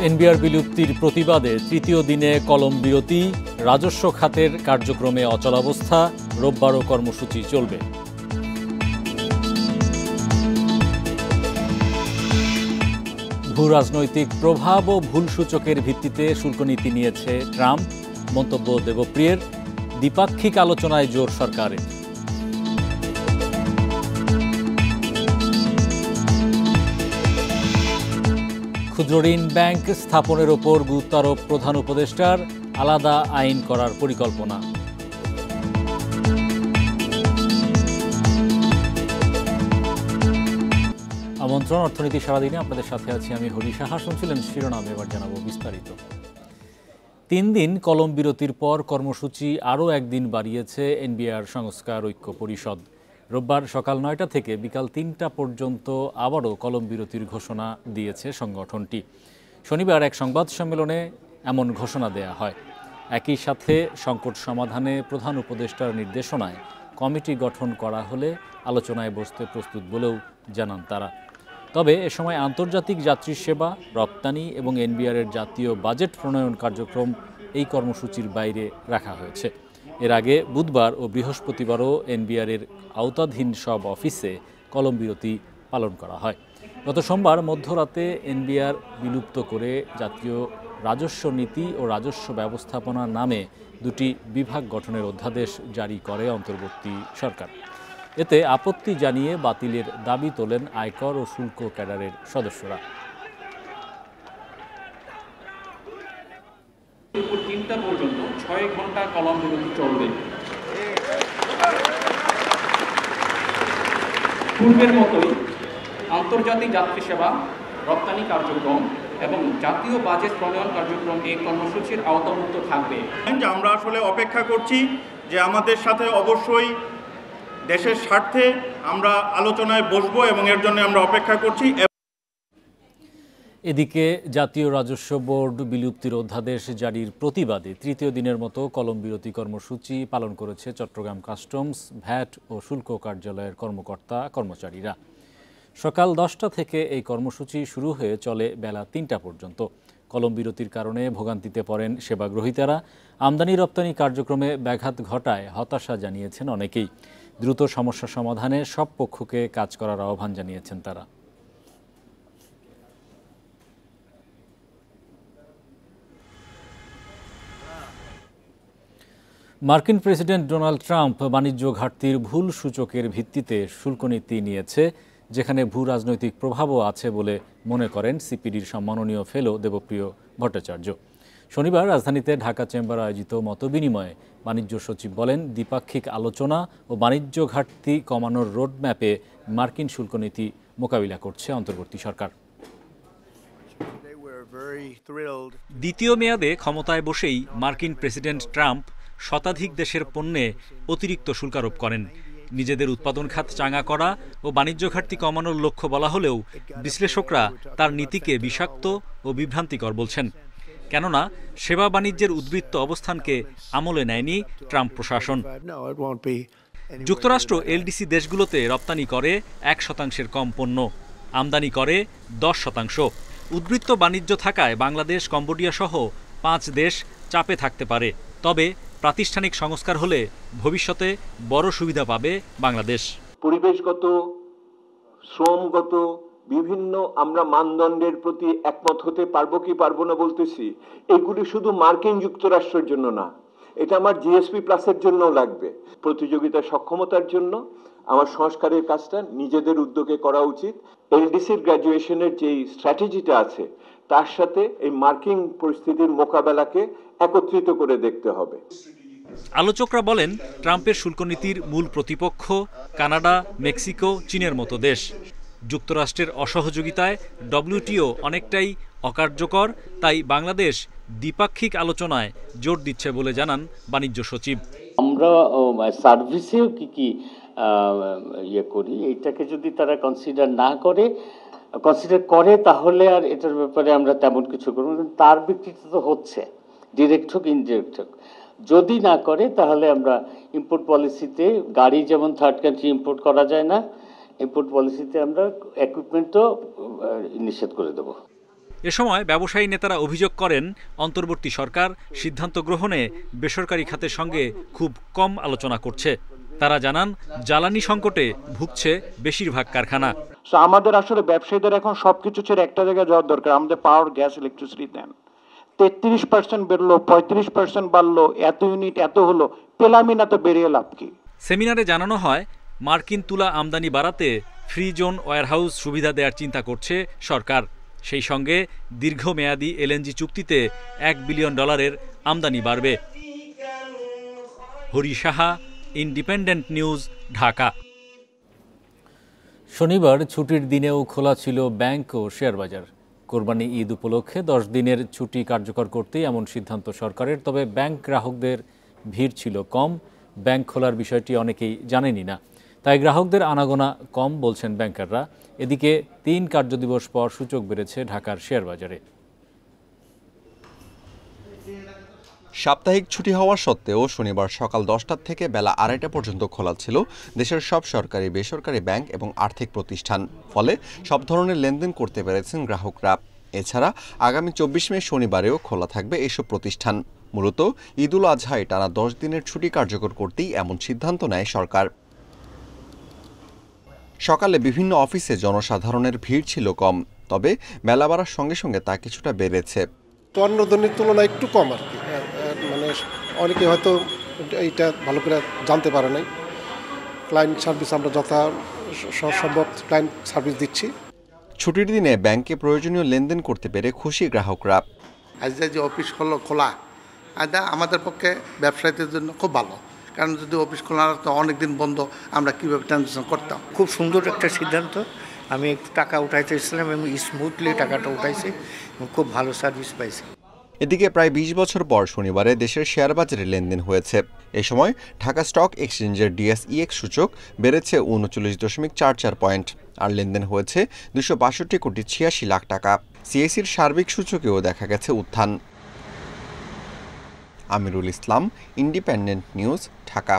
NBR বিলুপ্তির প্রতিবাদে তৃতীয় দিনে কলম বিরতি, রাজস্ব খাতের কার্যক্রমে অচলাবস্থা, রোববারও কর্মসূচি চলবে। ভূ রাজনৈতিক প্রভাব ও ভুল সূচকের ভিত্তিতে শুল্ক নীতি নিয়েছে ট্রাম্প, মন্তব্য দেবপ্রিয়ের। দ্বিপাক্ষিক আলোচনায় জোর সরকারের। ক্ষুদ্রঋণ ব্যাংক স্থাপনের ওপর গুরুত্বারোপ প্রধান উপদেষ্টার, আলাদা আইন করার পরিকল্পনা। আমন্ত্রণ অর্থনীতি সারাদিনে, আপনাদের সাথে আছি আমি হরি সাহা। শুনছিলেন শিরোনাম, এবার জানাবো বিস্তারিত। 3 দিন কলম বিরতির পর কর্মসূচি আরও একদিন বাড়িয়েছে এনবিআর সংস্কার ঐক্য পরিষদ। রোববার সকাল 9টা থেকে বিকাল 3টা পর্যন্ত আবারও কলম বিরতির ঘোষণা দিয়েছে সংগঠনটি। শনিবার এক সংবাদ সম্মেলনে এমন ঘোষণা দেয়া হয়। একই সাথে সংকট সমাধানে প্রধান উপদেষ্টার নির্দেশনায় কমিটি গঠন করা হলে আলোচনায় বসতে প্রস্তুত বলেও জানান তারা। তবে এ সময় আন্তর্জাতিক যাত্রী সেবা, রপ্তানি এবং এনবিআরের জাতীয় বাজেট প্রণয়ন কার্যক্রম এই কর্মসূচির বাইরে রাখা হয়েছে। এর আগে বুধবার ও বৃহস্পতিবারও এনবিআরের আওতাধীন সব অফিসে কলম বিরতি পালন করা হয়। গত সোমবার মধ্যরাতে এনবিআর বিলুপ্ত করে জাতীয় রাজস্ব নীতি ও রাজস্ব ব্যবস্থাপনা নামে 2টি বিভাগ গঠনের অধ্যাদেশ জারি করে অন্তর্বর্তী সরকার। এতে আপত্তি জানিয়ে বাতিলের দাবি তোলেন আয়কর ও শুল্ক ক্যাডারের সদস্যরা। 3টা পর্যন্ত 6 ঘন্টা কলম বিরতি চলবে। পূর্বের মতোই আন্তর্জাতিক যাত্রী সেবা, রপ্তানি কার্যক্রম এবং জাতীয় বাজেট প্রণয়ন কার্যক্রম এই কর্মসূচির আওতাভুক্ত থাকবে। আমরা আসলে অপেক্ষা করছি যে আমাদের সাথে অবশ্যই দেশের স্বার্থে আমরা আলোচনায় বসবো এবং এর জন্য আমরা অপেক্ষা করছি। এদিকে জাতীয় রাজস্ব বোর্ড বিলুপ্তির অধ্যাদেশ জারির প্রতিবাদে তৃতীয় দিনের মতো কলম বিরতি কর্মসূচি পালন করেছে চট্টগ্রাম কাস্টমস, ভ্যাট ও শুল্ক কার্যালয়ের কর্মকর্তা কর্মচারীরা। সকাল 10টা থেকে এই কর্মসূচি শুরু হয়ে চলে বেলা 3টা পর্যন্ত। কলম বিরতির কারণে ভোগান্তিতে পড়েন সেবাগ্রহীতারা। আমদানি রপ্তানি কার্যক্রমে ব্যাঘাত ঘটায় হতাশা জানিয়েছেন অনেকেই। দ্রুত সমস্যা সমাধানে সব পক্ষকে কাজ করার আহ্বান জানিয়েছেন তারা। মার্কিন প্রেসিডেন্ট ডোনাল্ড ট্রাম্প বাণিজ্য ঘাটতির ভুল সূচকের ভিত্তিতে শুল্ক নীতি নিয়েছে, যেখানে ভূ রাজনৈতিক প্রভাবও আছে বলে মনে করেন সিপিডির সম্মাননীয় ফেলো দেবপ্রিয় ভট্টাচার্য। শনিবার রাজধানীতে ঢাকা চেম্বার আয়োজিত মতবিনিময়ে বাণিজ্য সচিব বলেন, দ্বিপাক্ষিক আলোচনা ও বাণিজ্য ঘাটতি কমানোর রোডম্যাপে মার্কিন শুল্ক নীতি মোকাবিলা করছে অন্তর্বর্তী সরকার। দ্বিতীয় মেয়াদে ক্ষমতায় বসেই মার্কিন প্রেসিডেন্ট ট্রাম্প শতাধিক দেশের পণ্যে অতিরিক্ত শুল্ক আরোপ করেন। নিজেদের উৎপাদন খাত চাঙা করা ও বাণিজ্য ঘাটতি কমানোর লক্ষ্য বলা হলেও বিশ্লেষকরা তার নীতিকে বিষাক্ত ও বিভ্রান্তিকর বলছেন। কেননা সেবা বাণিজ্যের উদ্বৃত্ত অবস্থানকে আমলে নেয়নি ট্রাম্প প্রশাসন। যুক্তরাষ্ট্র এলডিসি দেশগুলোতে রপ্তানি করে 1% কম পণ্য, আমদানি করে 10%। উদ্বৃত্ত বাণিজ্য থাকায় বাংলাদেশ, কম্বোডিয়া সহ 5 দেশ চাপে থাকতে পারে। তবে প্রাতিষ্ঠানিক সংস্কার হলে ভবিষ্যতে বড় সুবিধা পাবে বাংলাদেশ। পরিবেশগত, শ্রমগত বিভিন্ন আমরা মানদণ্ডের প্রতি একমত হতে পারবো কি পারবো না বলতেছি, এগুলি শুধু মার্কিন যুক্তরাষ্ট্রের জন্য না, এটা আমার জিএসপি প্লাসের জন্য লাগবে। প্রতিযোগিতার সক্ষমতার জন্য আমার সংস্কারের কাজটা নিজেদের উদ্যোগে করা উচিত। এলডিসির গ্র্যাজুয়েশনের যেই স্ট্র্যাটেজিটা আছে তার সাথে এই মার্কিন পরিস্থিতির মোকাবেলাকে একত্রিত করে দেখতে হবে। আলোচকরা বলেন, ট্রাম্পের শুল্ক নীতির মূল প্রতিপক্ষ কানাডা, মেক্সিকো, চীনের মতো দেশ। যুক্তরাষ্ট্রের অসহযোগিতায় ডব্লিউটিও অনেকটাই অকার্যকর, তাই বাংলাদেশ দ্বিপাক্ষিক আলোচনায় জোর দিচ্ছে বলে জানান বাণিজ্য সচিব। আমরা সার্ভিসেও কি ইয়ে করি, এটাকে যদি তারা কনসিডার করে তাহলে আর এটার ব্যাপারে আমরা তেমন কিছু করব। তার বিক্রিটা তো হচ্ছে, ডিরেক্ট হোক ইনডিরেক্ট হোক। যদি না করে তাহলে আমরা ইম্পোর্ট পলিসিতে গাড়ি যেমন থার্ড কান্ট্রি ইম্পোর্ট করা যায় না, ইম্পোর্ট পলিসিতে আমরা ইকুইপমেন্টও নিষেধ করে দেব। এ সময় ব্যবসায়ী নেতারা অভিযোগ করেন, অন্তর্বর্তী সরকার সিদ্ধান্ত গ্রহণে বেসরকারি খাতের সঙ্গে খুব কম আলোচনা করছে। তারা জানান, জ্বালানি সংকটে ভুগছে বেশিরভাগ কারখানা। আমাদের আসলে ব্যবসায়ীদের এখন সবকিছু ছেড়ে একটা জায়গায় যাওয়ার দরকার। আমাদের পাওয়ার, গ্যাস, ইলেকট্রিসিটি দেন, 33% বেরলো, 35% বাড়লো, এত ইউনিট এত হলো, পেলামি না তো বেরিয়ে লাভ কি? সেমিনারে জানানো হয়, মার্কিন তুলা আমদানি বাড়াতে ফ্রি জোন ওয়্যারহাউস সুবিধা দেওয়ার চিন্তা করছে সরকার। সেই সঙ্গে দীর্ঘমেয়াদী এলএনজি চুক্তিতে $1 বিলিয়ন আমদানি বাড়বে। Hari Saha, independent News, Dhaka. শনিবার ছুটির দিনেও খোলা ছিল ব্যাংক ও শেয়ার বাজার। কোরবানি ঈদ উপলক্ষে 10 দিনের ছুটি কার্যকর করতেই এমন সিদ্ধান্ত সরকারের। তবে ব্যাংক গ্রাহকদের ভিড় ছিল কম। ব্যাংক খোলার বিষয়টি অনেকেই জানেনই না, তাই গ্রাহকদের আনাগোনা কম বলছেন ব্যাংকাররা। এদিকে 3 কার্যদিবস পর সূচক বেড়েছে ঢাকার শেয়ার বাজারে। সাপ্তাহিক ছুটি হওয়া সত্ত্বেও শনিবার সকাল 10টা থেকে বেলা 2:30 পর্যন্ত খোলা ছিল দেশের সব সরকারি, বেসরকারি ব্যাংক এবং আর্থিক প্রতিষ্ঠান। ফলে সব ধরনের লেনদেন করতে পেরেছেন গ্রাহকরা। এছাড়া আগামী 24 মে শনিবারেও খোলা থাকবে এসব প্রতিষ্ঠান। মূলত ঈদ উল আজহায় টানা 10 দিনের ছুটি কার্যকর করতেই এমন সিদ্ধান্ত নেয় সরকার। সকালে বিভিন্ন অফিসে জনসাধারণের ভিড় ছিল কম, তবে মেলা বাড়ার সঙ্গে সঙ্গে তা কিছুটা বেড়েছে। অন্য দিনের তুলনায় একটু কম আর কি, মানে অনেকে হয়তো এইটা ভালো করে জানতে পারে নাই। ক্লায়েন্ট সার্ভিস আমরা যথাসম্ভব ক্লায়েন্ট সার্ভিস দিচ্ছি। ছুটির দিনে ব্যাংকে প্রয়োজনীয় লেনদেন করতে পেরে খুশি গ্রাহকরা। আজ যে অফিস খোলা আমাদের পক্ষে ব্যবসায়ীদের জন্য খুব ভালো, কারণ যদি অফিস খোলা তো অনেকদিন বন্ধ, আমরা কীভাবে ট্রানজ্যাকশন করতাম। খুব সুন্দর একটা সিদ্ধান্ত। আমি একটু টাকা উঠাইতেছিলাম এবং স্মুথলি টাকাটা উঠাইছি, খুব ভালো সার্ভিস পাইছি। এদিকে প্রায় 20 বছর পর শনিবারে দেশের শেয়ার বাজারে লেনদেন হয়েছে। এ সময় ঢাকা স্টক এক্সচেঞ্জের ডিএসইএক্স সূচক বেড়েছে 39.44 পয়েন্ট, আর লেনদেন হয়েছে 262.86 কোটি টাকা। সিএসির সার্বিক সূচকেও দেখা গেছে উত্থান। Amirul Islam, independent News, Dhaka.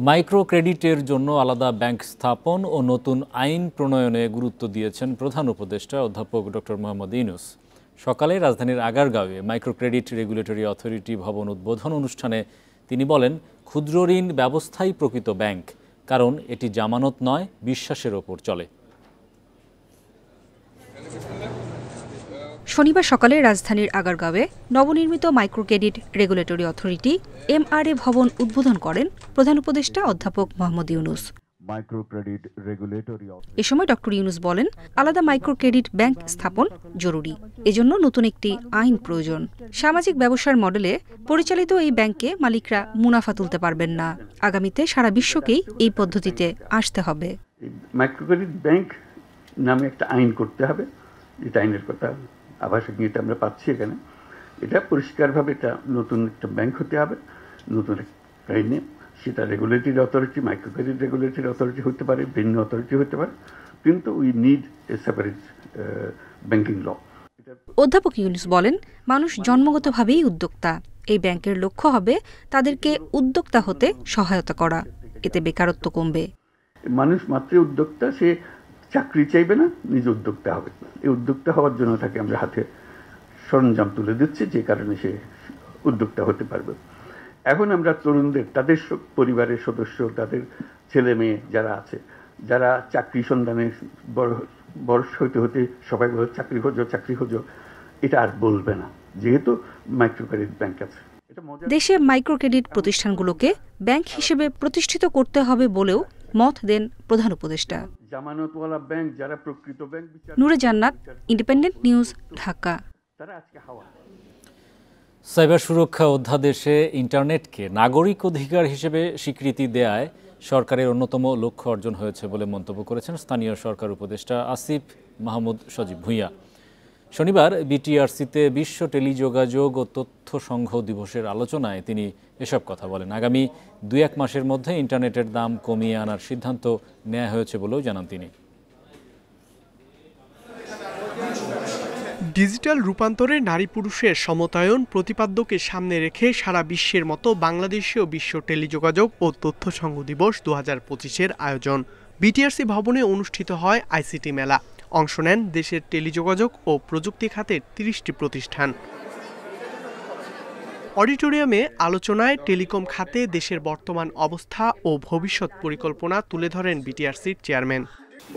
Micro ক্রেডিটের জন্য আলাদা ব্যাংক স্থাপন ও নতুন আইন প্রণয়নে গুরুত্ব দিয়েছেন প্রধান উপদেষ্টা অধ্যাপক ডক্টর মোহাম্মদ ইউনূস। সকালে রাজধানীর আগারগাঁওয়ে মাইক্রো ক্রেডিট রেগুলেটরি অথরিটি ভবন উদ্বোধন অনুষ্ঠানে তিনি বলেন, ক্ষুদ্র ঋণ ব্যবস্থাই প্রকৃত ব্যাংক, কারণ এটি জামানত নয়, বিশ্বাসের ওপর চলে। শনিবার সকালে রাজধানীর আগারগাঁওয়ে নবনির্মিত micro credit regulatory authority MRA ভবন উদ্বোধন করেন প্রধান উপদেষ্টা অধ্যাপক মোহাম্মদ ইউনূস। এ সময় ডক্টর ইউনূস বলেন, আলাদা মাইক্রো ক্রেডিট ব্যাংক স্থাপন জরুরি। এজন্য নতুন একটি আইন প্রয়োজন। সামাজিক ব্যবসার মডেলে পরিচালিত এই ব্যাংকে মালিকরা মুনাফা তুলতে পারবেন না। আগামীতে সারা বিশ্বকেই এই পদ্ধতিতে আসতে হবে। মাইক্রো ক্রেডিট ব্যাংক নামে একটা আইন করতে হবে, যেটা আইনের কথা আভাসিক নিয়ে আমরা পাচ্ছি এখানে। এটা পরিষ্কারভাবে এটা নতুন একটা ব্যাংক হতে হবে, নতুন আইনে। সেটা regulatory authority, micro credit regulatory authority হতে পারে, ভিন্ন অথরিটি হতে পারে, কিন্তু we need a separate banking law. অধ্যাপক ইউনূস বলেন, মানুষ জন্মগতভাবেই উদ্যোক্তা। এই ব্যাংকের লক্ষ্য হবে তাদেরকে উদ্যোক্তা হতে সহায়তা করা। এতে বেকারত্ব কমবে। মানুষ মাত্রই উদ্যোক্তা, সে চাকরি চাইবে না, নিজে উদ্যোক্তা হবে। এই উদ্যোক্তা হওয়ার জন্য তাকে আমরা হাতে সরঞ্জাম তুলে দিচ্ছি, যে কারণে সে উদ্যোক্তা হতে পারবে। এখন আমরা তরুণদের, তাদের পরিবারের সদস্য, তাদের ছেলে মেয়ে যারা আছে, যারা চাকরি সন্ধানে বয়স হতে হতে সবাই বলে চাকরি খোঁজো, এটা আর বলবে না, যেহেতু মাইক্রো ক্রেডিট ব্যাংক আছে। দেশে মাইক্রো ক্রেডিট প্রতিষ্ঠানগুলোকে ব্যাংক হিসেবে প্রতিষ্ঠিত করতে হবে বলেও মত দেন প্রধান উপদেষ্টা। জামানতওয়ালা ব্যাংক, যারা প্রকৃত ব্যাংক। নূরে জান্নাত, ইন্ডিপেন্ডেন্ট নিউজ, ঢাকা। সাইবার সুরক্ষা অধ্যাদেশে ইন্টারনেটকে নাগরিক অধিকার হিসেবে স্বীকৃতি দেয়ায় সরকারের অন্যতম লক্ষ্য অর্জন হয়েছে বলে মন্তব্য করেছেন স্থানীয় সরকার উপদেষ্টা আসিফ মাহমুদ সজীব ভূঁইয়া। শনিবার বিটিআরসিতে বিশ্ব টেলিযোগাযোগ ও তথ্য সংঘ দিবসের আলোচনায় তিনি এসব কথা বলেন। আগামী 2-1 মাসের মধ্যে ইন্টারনেটের দাম কমিয়ে আনার সিদ্ধান্ত নেওয়া হয়েছে বলেও জানান তিনি। ডিজিটাল রূপান্তরে নারী পুরুষের সমতায়ন প্রতিপাদ্যকে সামনে রেখে সারা বিশ্বের মতো বাংলাদেশেও বিশ্ব টেলিযোগাযোগ ও তথ্য সংঘ দিবস 2025-এর আয়োজন। বিটিআরসি ভবনে অনুষ্ঠিত হয় আইসিটি মেলা। অংশ নেন দেশের টেলিযোগাযোগ ও প্রযুক্তি খাতের ৩০টি প্রতিষ্ঠান। অডিটোরিয়ামে আলোচনায় টেলিকম খাতে দেশের বর্তমান অবস্থা ও ভবিষ্যৎ পরিকল্পনা তুলে ধরেন বিটিআরসির চেয়ারম্যান।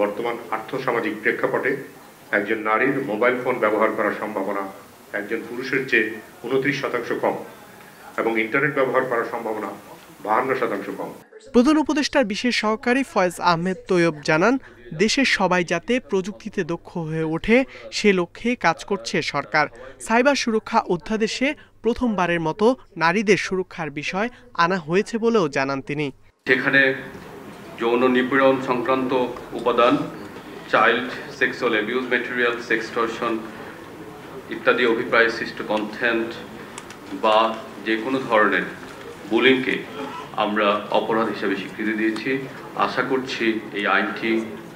বর্তমান আর্থসামাজিক প্রেক্ষাপটে একজন নারীর মোবাইল ফোন ব্যবহার করার সম্ভাবনা একজন পুরুষের চেয়ে 29% কম এবং ইন্টারনেট ব্যবহার করার সম্ভাবনা 52% কম। প্রধান উপদেষ্টার বিশেষ সহকারী ফয়েজ আহমেদ তৈয়ব জানান, দেশের সবাই যাতে প্রযুক্তিতে দক্ষ হয়ে ওঠে সে লক্ষ্যে কাজ করছে সরকার। সাইবার সুরক্ষা অধ্যাদেশে প্রথমবারের মতো নারীদের সুরক্ষার বিষয় আনা হয়েছে বলেও জানান তিনি। সেখানে যৌন নিপীড়ন সংক্রান্ত উপাদান, চাইল্ড সেক্সুয়াল অ্যাবিউজ ম্যাটেরিয়াল, সেক্সটর্শন ইত্যাদি অভিপ্রায় সৃষ্ট কন্টেন্ট বা যে কোনো ধরনের বুলিংকে আমরা অপরাধ হিসেবে স্বীকৃতি দিয়েছি। আশা করছি এই আইনটি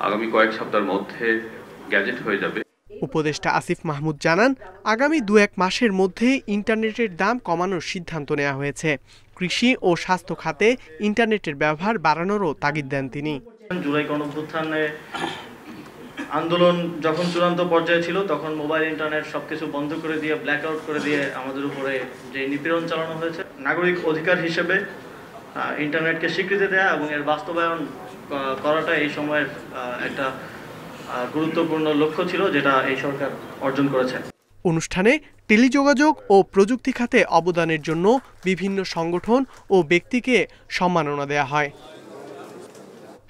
আগামী কয়েক সপ্তাহের মধ্যে গ্যাজেট হয়ে যাবে। উপদেষ্টা আসিফ মাহমুদ জানান, আগামী 2-1 মাসের মধ্যে ইন্টারনেটের দাম কমানোর সিদ্ধান্ত নেওয়া হয়েছে। কৃষি ও স্বাস্থ্য খাতে ইন্টারনেটের ব্যবহার বাড়ানোরও তাগিদ দেন তিনি। জুলাই গণঅভ্যুত্থানে আন্দোলন যখন চূড়ান্ত পর্যায়ে ছিল তখন মোবাইল ইন্টারনেট সবকিছু বন্ধ করে দিয়ে, ব্ল্যাক আউট করে দিয়ে আমাদের উপরে যে নিপীড়ন চালানো হয়েছে, নাগরিক অধিকার হিসেবে ইন্টারনেটকে স্বীকৃতি দেয়া এবং এর বাস্তবায়ন করাটা এই সময়ের একটা গুরুত্বপূর্ণ লক্ষ্য ছিল, যেটা এই সরকার অর্জন করেছে। অনুষ্ঠানে টেলিযোগাযোগ ও প্রযুক্তি খাতে অবদানের জন্য বিভিন্ন সংগঠন ও ব্যক্তিকে সম্মাননা দেয়া হয়।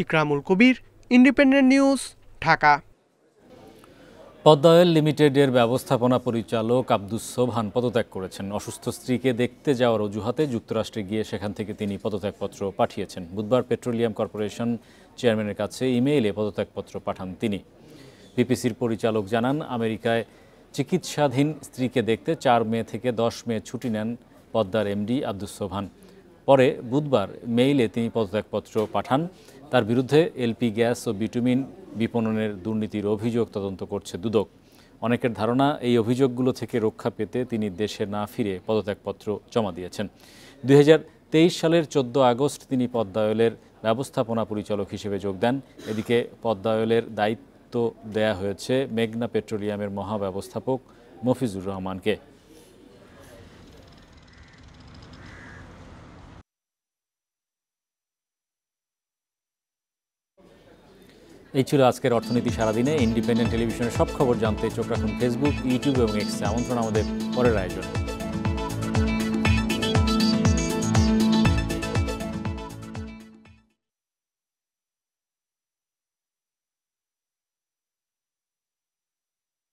Ikramul Kabir, Independent News, Dhaka. Padma oil লিমিটেডের ব্যবস্থাপনা পরিচালক আব্দুস সোবহান পদত্যাগ করেছেন। অসুস্থ স্ত্রীকে দেখতে যাওয়ার অজুহাতে যুক্তরাষ্ট্রে গিয়ে সেখান থেকে তিনি পদত্যাগপত্র পাঠিয়েছেন। বুধবার পেট্রোলিয়াম কর্পোরেশন চেয়ারম্যানের কাছে ইমেইলে পদত্যাগপত্র পাঠান তিনি। বিপিসির পরিচালক জানান, আমেরিকায় চিকিৎসাধীন স্ত্রীকে দেখতে 4 মে থেকে 10 মে ছুটি নেন পদ্মার এমডি আব্দুস সোবহান। পরে বুধবার মেইলে তিনি পদত্যাগপত্র পাঠান। তার বিরুদ্ধে এলপি গ্যাস ও বিটুমিন বিপণনের দুর্নীতির অভিযোগ তদন্ত করছে দুদক। অনেকের ধারণা, এই অভিযোগগুলো থেকে রক্ষা পেতে তিনি দেশে না ফিরে পদত্যাগপত্র জমা দিয়েছেন। 2023 সালের 14 আগস্ট তিনি পদ্মা অয়েলের ব্যবস্থাপনা পরিচালক হিসেবে যোগ দেন। এদিকে পদ্মা অয়েলের দায়িত্ব দেয়া হয়েছে মেঘনা পেট্রোলিয়ামের মহাব্যবস্থাপক মফিজুর রহমানকে। এই ছিল আজকের অর্থনীতি সারাদিনে। ইন্ডিপেন্ডেন্ট টেলিভিশনের সব খবর জানতে চোখ রাখুন ফেসবুক, ইউটিউব এবং এক্সে। আমন্ত্রণ আমাদের পরের আয়োজনে।